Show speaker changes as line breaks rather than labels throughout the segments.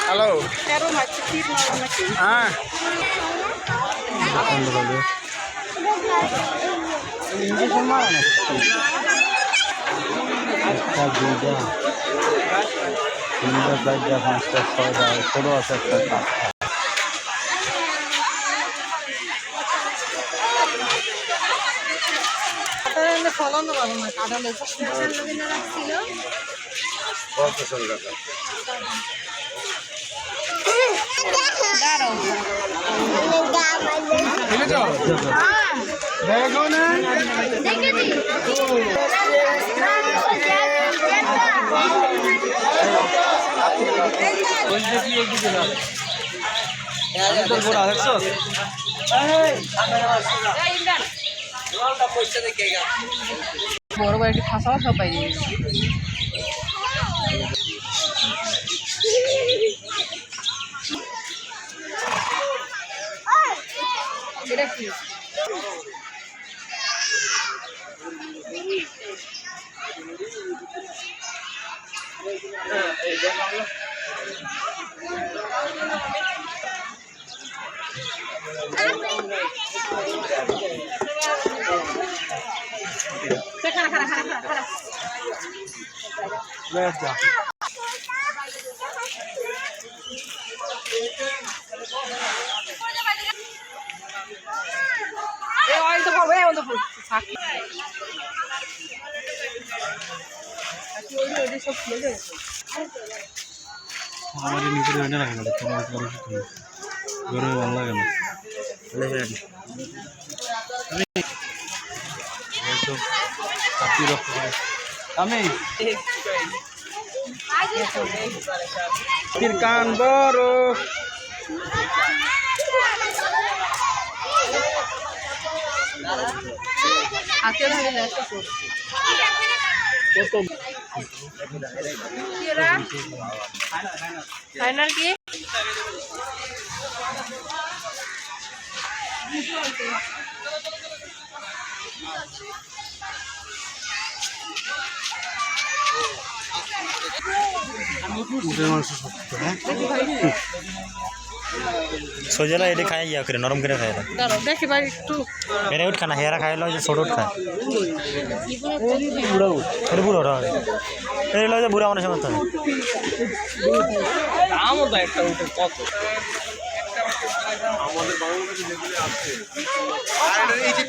hello হ্যাঁ injection মারা না একটা দুইটা তিনটা চারটা পাঁচটা ছয়টা ষোলো আছে একটা
ফলানো ভালো না কাটালে বড় বড় একটি খাসাও সব বাইরে এটা কি
আমাদের নিচে রান্না রাখা গেল তোমার গরমে ভালো লাগে না আমি কান বড়
ফাইনাল কি
सोजेला ये खाए या करे नरम करे खाए
দেখি ভাই একটু
मेरे उठ खाना हेरा खाए लो जो छोड़ उठ खाए अरे बुरा रहा है तेरे लो जो बुरा होने से मत है
দাম তো একটা উঠে কত আমাদের বাংলাদেশে যেগুলো আছে আর এই যে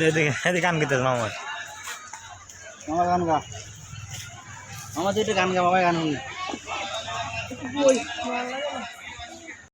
এদিকে গান গীতে আমার
আমার গান গা আমার দুইটা গান গা বাবা গান